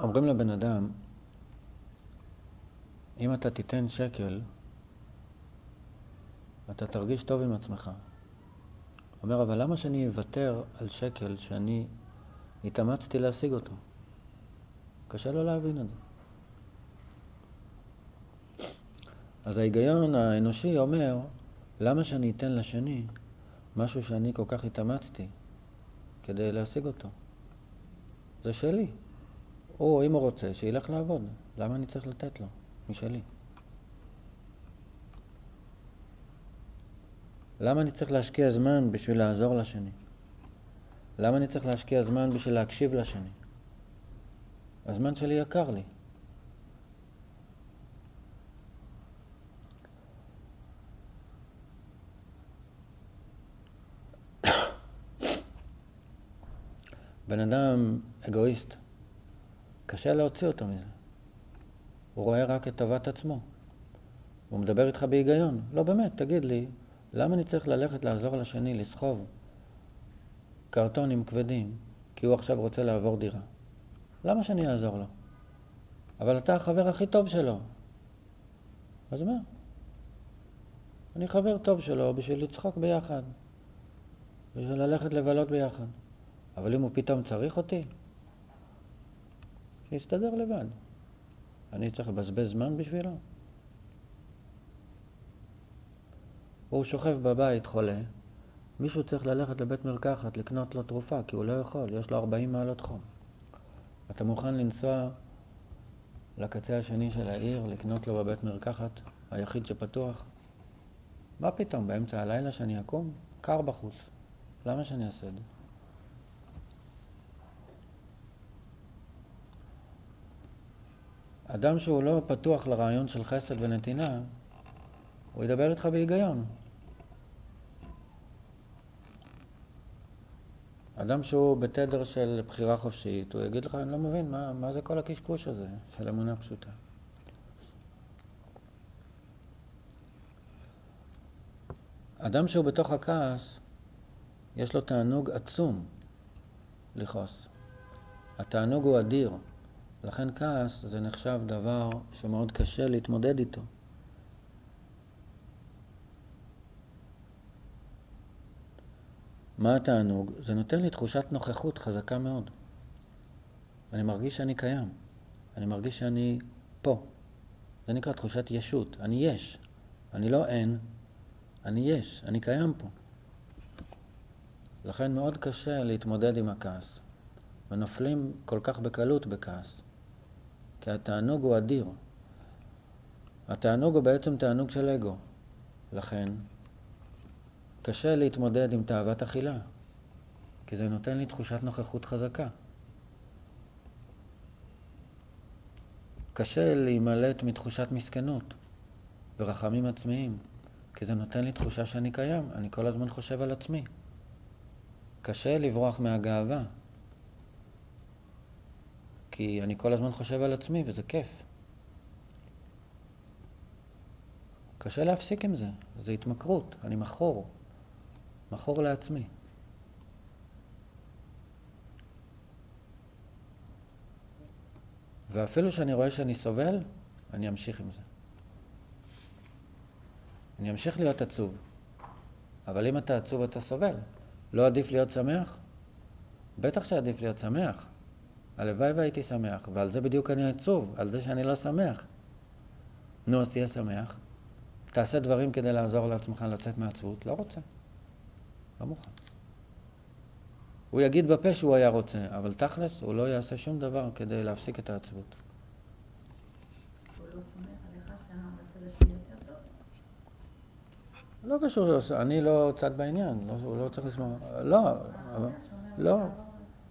אומרים לבן אדם, אם אתה תיתן שקל, אתה תרגיש טוב עם עצמך. אומר, אבל למה שאני אוותר על שקל שאני התאמצתי להשיג אותו? קשה לו להבין את זה. אז ההיגיון האנושי אומר, למה שאני אתן לשני משהו שאני כל כך התאמצתי כדי להשיג אותו? זה שלי. או אם הוא רוצה, שילך לעבוד. למה אני צריך לתת לו? משלי. למה אני צריך להשקיע זמן בשביל לעזור לשני? למה אני צריך להשקיע זמן בשביל להקשיב לשני? הזמן שלי יקר לי. בן אדם אגואיסט, קשה להוציא אותו מזה. הוא רואה רק את טובת עצמו. הוא מדבר איתך בהיגיון. לא באמת, תגיד לי, למה אני צריך ללכת לעזור לשני, לסחוב קרטונים כבדים, כי הוא עכשיו רוצה לעבור דירה? למה שאני אעזור לו? אבל אתה החבר הכי טוב שלו. אז מה? אני חבר טוב שלו בשביל לצחוק ביחד, בשביל ללכת לבלות ביחד. אבל אם הוא פתאום צריך אותי, שיסתדר לבד. אני צריך לבזבז זמן בשבילו. הוא שוכב בבית חולה, מישהו צריך ללכת לבית מרקחת לקנות לו תרופה, כי הוא לא יכול, יש לו 40 מעלות חום. אתה מוכן לנסוע לקצה השני של העיר, לקנות לו בבית מרקחת, היחיד שפתוח? מה פתאום, באמצע הלילה שאני אקום? קר בחוץ. למה שאני אעשה את זה? אדם שהוא לא פתוח לרעיון של חסד ונתינה, הוא ידבר איתך בהיגיון. אדם שהוא בתדר של בחירה חופשית, הוא יגיד לך, אני לא מבין, מה זה כל הקשקוש הזה של אמונה פשוטה? אדם שהוא בתוך הכעס, יש לו תענוג עצום לכעוס. התענוג הוא אדיר. לכן כעס זה נחשב דבר שמאוד קשה להתמודד איתו. מה התענוג? זה נותן לי תחושת נוכחות חזקה מאוד. אני מרגיש שאני קיים. אני מרגיש שאני פה. זה נקרא תחושת ישות. אני יש. אני לא אין. אני יש. אני קיים פה. לכן מאוד קשה להתמודד עם הכעס. ונופלים כל כך בקלות בכעס. כי התענוג הוא אדיר. התענוג הוא בעצם תענוג של אגו. לכן קשה להתמודד עם תאוות אכילה, כי זה נותן לי תחושת נוכחות חזקה. קשה להימלט מתחושת מסכנות ורחמים עצמיים, כי זה נותן לי תחושה שאני קיים, אני כל הזמן חושב על עצמי. קשה לברוח מהגאווה, כי אני כל הזמן חושב על עצמי וזה כיף. קשה להפסיק עם זה, זה התמכרות, אני מכור לעצמי. ואפילו שאני רואה שאני סובל, אני אמשיך עם זה. אני אמשיך להיות עצוב. אבל אם אתה עצוב אתה סובל. לא עדיף להיות שמח? בטח שעדיף להיות שמח. הלוואי והייתי שמח, ועל זה בדיוק אני עצוב, על זה שאני לא שמח. נו, אז תהיה שמח. תעשה דברים כדי לעזור לעצמך לצאת מעצבות. לא רוצה. לא מוכן. הוא יגיד בפה שהוא היה רוצה, אבל תכלס הוא לא יעשה שום דבר כדי להפסיק את העצבות. הוא לא סומך עליך שהמצב השני יותר טוב? לא קשור, אני לא צד בעניין, הוא לא צריך לשמוע.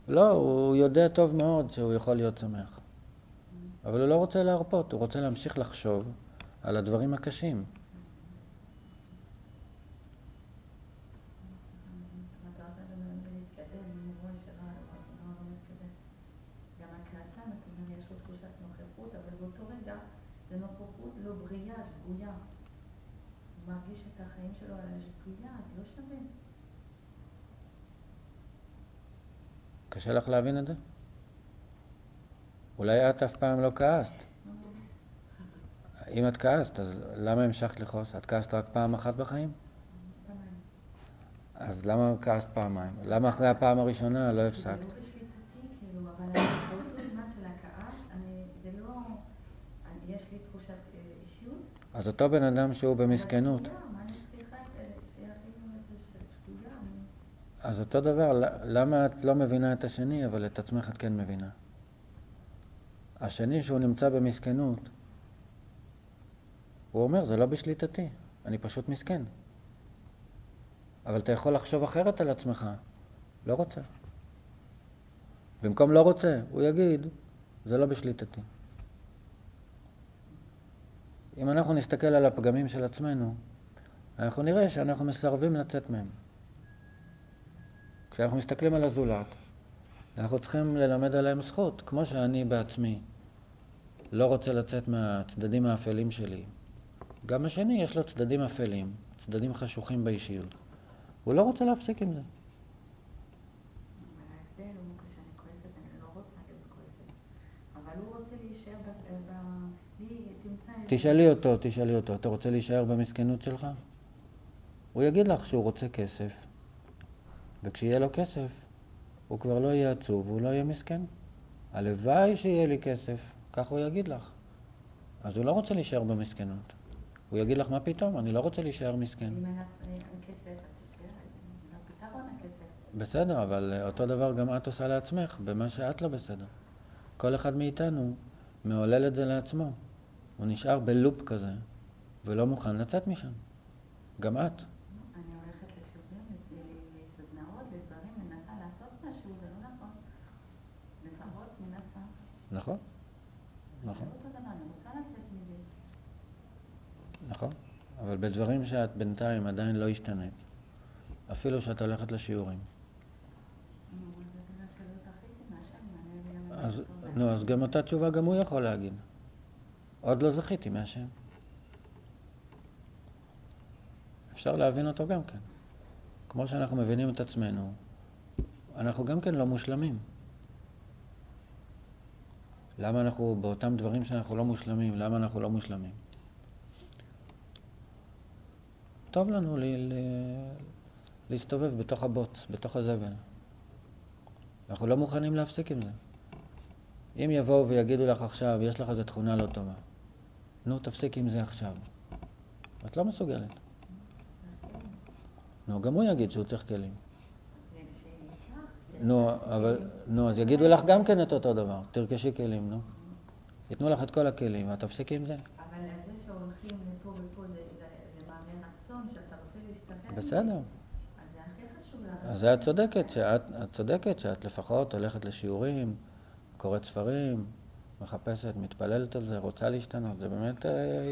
לא, הוא יודע טוב מאוד שהוא יכול להיות שמח. אבל הוא לא רוצה להרפות, הוא רוצה להמשיך לחשוב על הדברים הקשים. זה נוכחות לא בריאה, שגויה. הוא מרגיש את החיים שלו על השגויה, אז לא שווה. קשה לך להבין את זה? אולי את אף פעם לא כעסת. אם את כעסת, אז למה המשכת לכעוס? את כעסת רק פעם אחת בחיים? אז למה כעסת פעמיים? למה אחרי הפעם הראשונה לא הפסקת? זה לא בשליטתי, כאילו, אבל באותו זמן של הכעס, זה לא... יש לי תחושת אישיות. אז אותו בן אדם שהוא במסכנות. מה אני צריכה שיכינו את השגויה? אז אותו דבר, למה את לא מבינה את השני, אבל את עצמך את כן מבינה? השני שהוא נמצא במסכנות, הוא אומר, זה לא בשליטתי, אני פשוט מסכן. אבל אתה יכול לחשוב אחרת על עצמך. לא רוצה. במקום לא רוצה, הוא יגיד, זה לא בשליטתי. אם אנחנו נסתכל על הפגמים של עצמנו, אנחנו נראה שאנחנו מסרבים לצאת מהם. כשאנחנו מסתכלים על הזולת, אנחנו צריכים ללמד עליהם זכות, כמו שאני בעצמי לא רוצה לצאת מהצדדים האפלים שלי. גם השני יש לו צדדים אפלים, צדדים חשוכים באישיות. הוא לא רוצה להפסיק עם זה. אבל ההבדל הוא כשאני כועסת, אני לא רוצה להיות כועסת. אבל הוא רוצה להישאר תשאלי אותו, אתה רוצה להישאר במסכנות שלך? הוא יגיד לך שהוא רוצה כסף, וכשיהיה לו כסף, הוא כבר לא יהיה עצוב, הוא לא יהיה מסכן. הלוואי שיהיה לי כסף, כך הוא יגיד לך. אז הוא לא רוצה להישאר במסכנות. הוא יגיד לך, מה פתאום? אני לא רוצה להישאר מסכן. אם אין כסף, אז תשאר, זה פתרון הכסף. בסדר, אבל אותו דבר גם את עושה לעצמך, במה שאת לא בסדר. כל אחד מאיתנו מעולל את זה לעצמו. הוא נשאר בלופ כזה, ולא מוכן לצאת משם. גם את. אני הולכת לשיעורים, לסדנאות, לדברים, מנסה לעשות משהו, זה לא נכון. לפחות מנסה. נכון. זה לא אותו דבר, אני רוצה לצאת מזה. נכון. אבל בדברים שאת בינתיים עדיין לא השתנית. אפילו שאת הולכת לשיעורים. זה בגלל שלא זכיתי מהשם, אז גם אותה תשובה גם הוא יכול להגיד. עוד לא זכיתי מהשם. אפשר להבין אותו גם כן. כמו שאנחנו מבינים את עצמנו, אנחנו גם כן לא מושלמים. למה אנחנו באותם דברים שאנחנו לא מושלמים? למה אנחנו לא מושלמים? טוב לנו להסתובב בתוך הבוץ, בתוך הזבל. אנחנו לא מוכנים להפסיק עם זה. אם יבואו ויגידו לך עכשיו, יש לך איזו תכונה לא טובה. נו, תפסיק עם זה עכשיו. את לא מסוגלת. נו, גם הוא יגיד שהוא צריך כלים. נו, אז יגידו לך גם כן את אותו דבר. תרכשי כלים, נו. ייתנו לך את כל הכלים, ואת תפסיקי עם זה. אבל זה שהולכים לפה ופה זה מעלה רצון, שאתה רוצה להשתחרר. בסדר. אז זה הכי חשוב לך. אז את צודקת שאת לפחות הולכת לשיעורים, קוראת ספרים, מחפשת, מתפללת על זה, רוצה להשתנות. זה באמת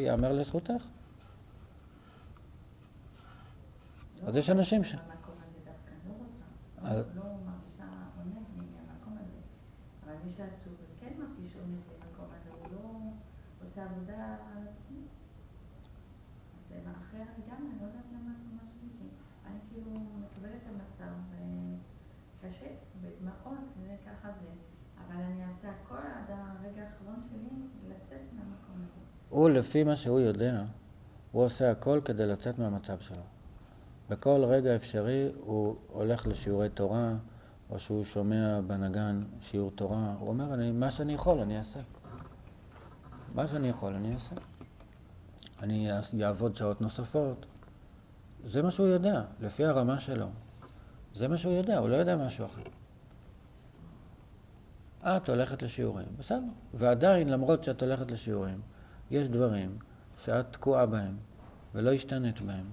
יאמר לזכותך. אז יש אנשים ש... במקום הזה דווקא לא רוצה. לא מרגישה עונג מהמקום הזה. אבל מי שעצוב כן מרגיש עונג במקום הזה, הוא לא עושה עבודה על עצמי. אז זה אחר לגמרי, אני לא יודעת למה זה משהו איתי. אני כאילו מקבלת את המצב קשה, מאוד, זה ככה זה. אבל אני אעשה הכל עד הרגע האחרון שלי לצאת מהמקום הזה. הוא, לפי מה שהוא יודע, הוא עושה הכל כדי לצאת מהמצב שלו. בכל רגע אפשרי הוא הולך לשיעורי תורה, או שהוא שומע בנגן שיעור תורה. הוא אומר, מה שאני יכול אני אעשה. מה שאני יכול אני אעשה. אני אעבוד שעות נוספות. זה מה שהוא יודע, לפי הרמה שלו. זה מה שהוא יודע, הוא לא יודע משהו אחר. את הולכת לשיעורים, בסדר. ועדיין, למרות שאת הולכת לשיעורים, יש דברים שאת תקועה בהם, ולא השתנית בהם.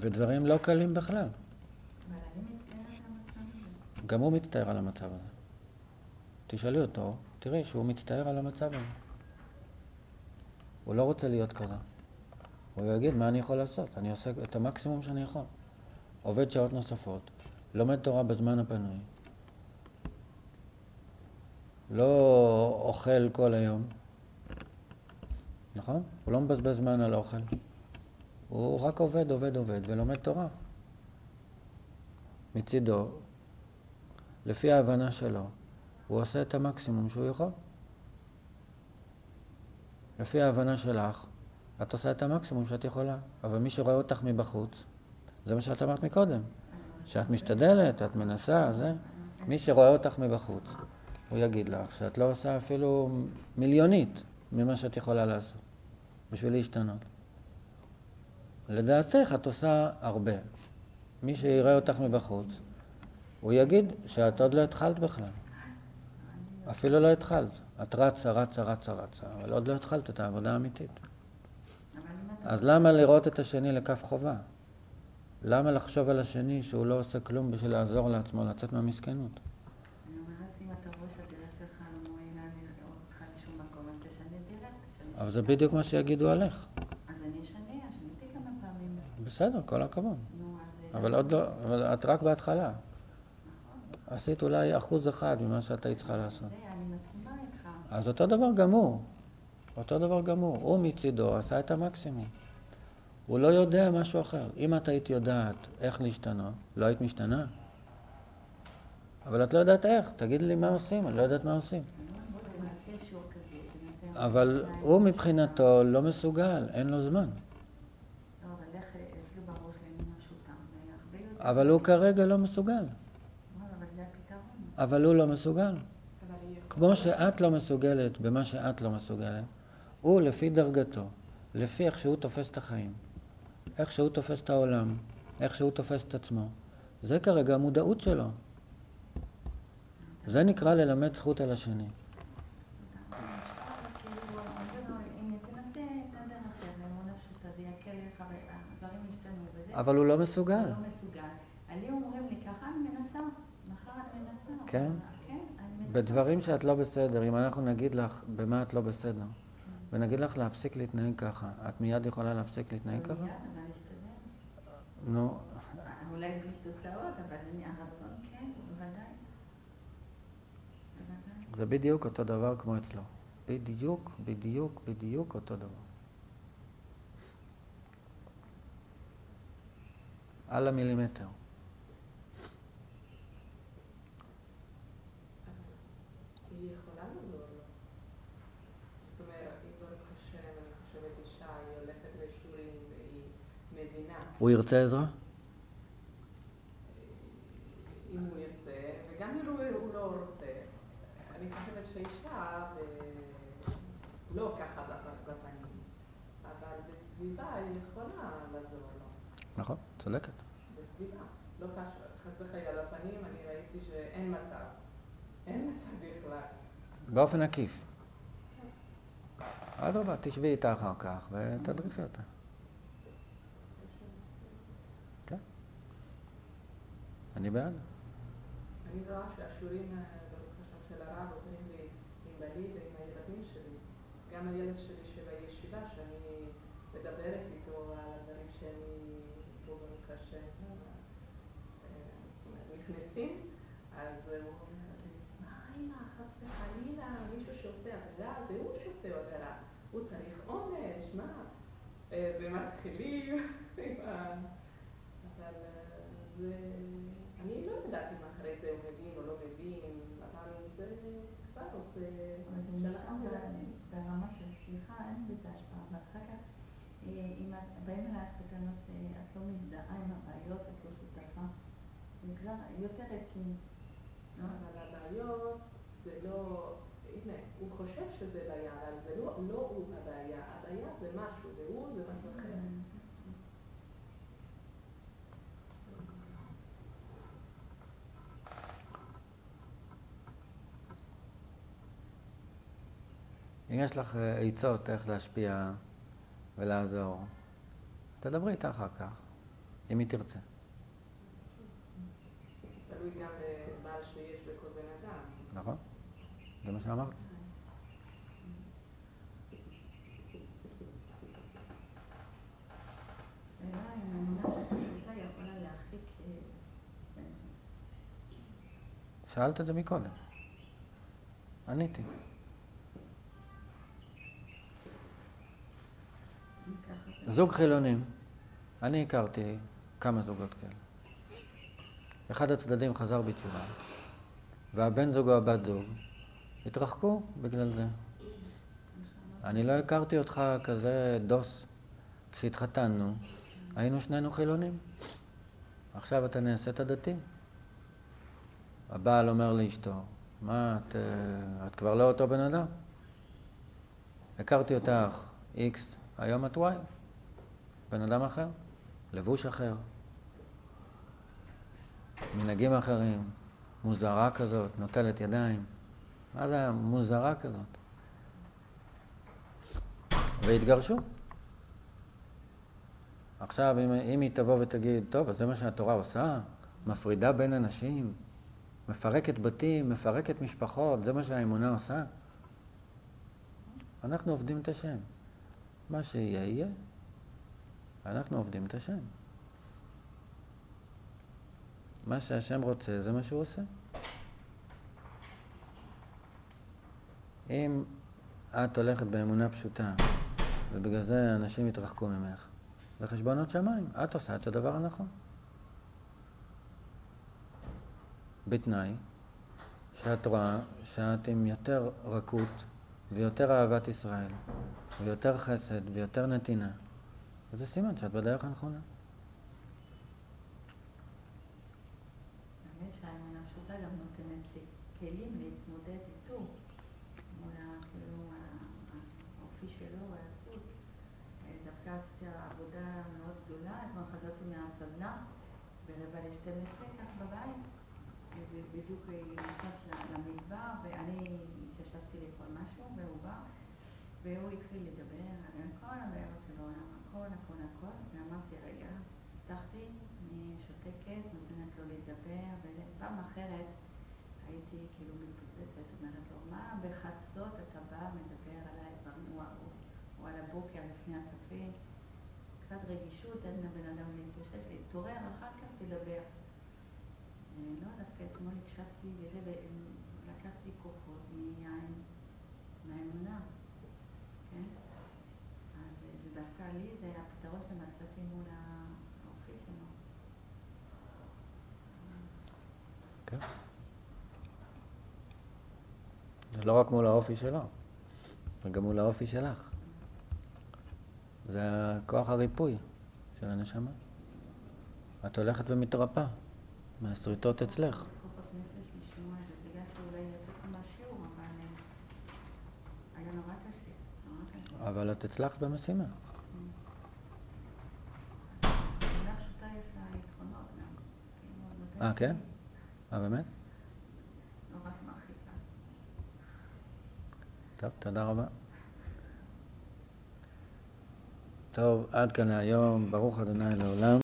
ודברים לא קלים בכלל. אבל אני מצטערת על המצב הזה. גם הוא מצטער על המצב הזה. תשאלי אותו, תראי שהוא מצטער על המצב הזה. הוא לא רוצה להיות כזה. הוא יגיד, מה אני יכול לעשות? אני עושה את המקסימום שאני יכול. עובד שעות נוספות, לומד תורה בזמן הפנוי. לא אוכל כל היום. נכון? הוא לא מבזבז זמן על אוכל. הוא רק עובד ולומד תורה. מצידו, לפי ההבנה שלו, הוא עושה את המקסימום שהוא יכול. לפי ההבנה שלך, את עושה את המקסימום שאת יכולה. אבל מי שרואה אותך מבחוץ, זה מה שאת אמרת מקודם. שאת משתדלת, את מנסה, זה. מי שרואה אותך מבחוץ, הוא יגיד לך שאת לא עושה אפילו מיליונית ממה שאת יכולה לעשות, בשביל להשתנות. לדעתך את עושה הרבה. מי שיראה אותך מבחוץ, הוא יגיד שאת עוד לא התחלת בכלל. אפילו לא התחלת. את רצה, אבל עוד לא התחלת את העבודה האמיתית. אז למה לראות את השני לכף חובה? למה לחשוב על השני שהוא לא עושה כלום בשביל לעזור לעצמו, לצאת מהמסכנות? אני אומרת, אם אתה רואה שהדרך שלך לא מועילה אותך לשום מקום, אז תשנה דרך. אבל זה בדיוק מה שיגידו עליך. אז אני שניתי כמה פעמים. בסדר, כל הכבוד. נו, אז... אבל עוד לא, אבל את רק בהתחלה. עשית אולי 1% ממה שאת היית צריכה לעשות. אני מסכימה איתך. אז אותו דבר גמור. אותו דבר גמור. הוא מצידו עשה את המקסימום. הוא לא יודע משהו אחר. אם את היית יודעת איך להשתנות, לא היית משתנה. אבל את לא יודעת איך. תגיד לי מה עושים, אני לא יודעת מה עושים. אבל הוא מבחינתו לא מסוגל, אין לו זמן. אבל הוא כרגע לא מסוגל. אבל הוא לא מסוגל. כמו שאת לא מסוגלת במה שאת לא מסוגלת, הוא לפי דרגתו, לפי איך שהוא תופס את החיים, איך שהוא תופס את העולם, איך שהוא תופס את עצמו. זה כרגע המודעות שלו. זה נקרא ללמד זכות על השני. אבל הוא לא מסוגל. לי אומרים לי ככה אני מנסה, מחר אני מנסה. כן? בדברים שאת לא בסדר, אם אנחנו נגיד לך במה את לא בסדר, ונגיד לך להפסיק להתנהג ככה, את מיד יכולה להפסיק להתנהג ככה? מיד, אבל להשתדל. נו. אולי בלי תוצאות, אבל הרצון כן, בוודאי. זה בדיוק אותו דבר כמו אצלו. בדיוק אותו דבר. על המילימטר. היא יכולה לעזור לו. זאת אומרת, אם ברוך השם, אני חושבת אישה, היא הולכת לשיעורים והיא מבינה. הוא ירצה עזרה? אם הוא ירצה, וגם אם הוא לא רוצה. אני חושבת שאישה, לא ככה בפנים, אבל בסביבה היא יכולה לעזור לו. נכון, צודקת. בסביבה. לא חס וחלילה בפנים, אני ראיתי שאין מצב. אין מצב בכלל. באופן עקיף. אדרבה, תשבי איתה אחר כך ותדריכי אותה. כן. אני בעד. אני רואה שהשיעורים של הרב עוזרים לי עם בני ועם הילדים שלי. גם הילד שלי שבישיבה, שאני מדברת איתו על הדברים שאני פה ברוך השם נכנסים, אז הוא אומר לי, מה אמא, חס וחלילה, מישהו שעושה עבירה, זה הוא שעושה עבירה, הוא צריך עונש, מה? ומתחילים, אבל זה... אני לא יודעת אם אחרי זה הוא מבין או לא מבין, אבל זה כבר עושה... אבל זה נשאר ברמה של סליחה, אין בזה השפעה, ואחר כך, אם באים אלייך בטענות שאת לא מזדהה עם הבעיות, את לא שותפה, זה כבר יותר רציני. אבל הבעיות זה לא... הנה, הוא חושב שזה בעיה, אבל זה לא הוא הבעיה, הבעיה זה משהו, והוא זה משהו אחר. אם יש לך עצות איך להשפיע ולעזור, תדברי איתה אחר כך, אם היא תרצה. תלוי גם בעל שיש לכל בן אדם. נכון? זה מה שאמרתי. שאלה אם אמונה שפשוטה יכולה להרחיק... שאלת את זה מקודם. עניתי. זוג חילונים. אני הכרתי כמה זוגות כאלה. אחד הצדדים חזר בתשובה. והבן זוג או הבת זוג התרחקו בגלל זה. אני לא הכרתי אותך כזה דוס. כשהתחתנו, היינו שנינו חילונים. עכשיו אתה נעשית דתי. הבעל אומר לאשתו, מה, את כבר לא אותו בן אדם? הכרתי אותך X, היום את Y. בן אדם אחר, לבוש אחר, מנהגים אחרים, מוזרה כזאת, נוטלת ידיים. מה זה מוזרה כזאת? והתגרשו. עכשיו, אם היא תבוא ותגיד, טוב, אז זה מה שהתורה עושה, מפרידה בין אנשים, מפרקת בתים, מפרקת משפחות, זה מה שהאמונה עושה. אנחנו עובדים את השם. מה שיהיה, יהיה. אנחנו עובדים את השם. מה שהשם רוצה, זה מה שהוא עושה. אם את הולכת באמונה פשוטה, ובגלל זה אנשים יתרחקו ממך, זה חשבונות שמיים. את עושה את הדבר הנכון. בתנאי שאת רואה שאת עם יותר רכות ויותר אהבת ישראל ויותר חסד ויותר נתינה. זה סימן שאת בדרך הנכונה. האמת שהאמונה פשוטה גם נותנת לי כלים להתמודד איתו מול האופי שלו והעצות. דווקא עשיתי עבודה מאוד גדולה, אתמול חזרתי מהסדנה ב11:45 כך בבית, ובדיוק נכנס למדבר ואני התיישבתי לאכול משהו והוא בא והוא התחיל לדבר על כל הבעיות שלו, הכל, ואמרתי רגע, הבטחתי, אני שותקת, נותנת לו לדבר, ופעם אחרת הייתי כאילו מתפוצצת, אומרת לו, מה בחצות אתה בא מדבר עליי, או על הבוקר לפני הקפה, קצת רגישות, אין לבן אדם להתגושש, להתעורר, אחר כך תדבר. לא, דווקא אתמול הקשבתי לזה ולקחתי כוחות מהאמונה, כן? אז זה דווקא לי, זה הפתרון שמצאתי מול האופי שלו. כן. זה לא רק מול האופי שלו, זה גם מול האופי שלך. זה כוח הריפוי של הנשמה. את הולכת ומתרפא מהסריטות אצלך. כוחות נפש לשמוע את זה, בגלל שאולי יצאתי מהשיעור, אבל היה נורא קשה. אבל את הצלחת במשימה. אמונה פשוטה יש לה יתרונות גם. כן? באמת? לא רק מרחיקה. טוב, תודה רבה. טוב, עד כאן להיום. ברוך ה' לעולם.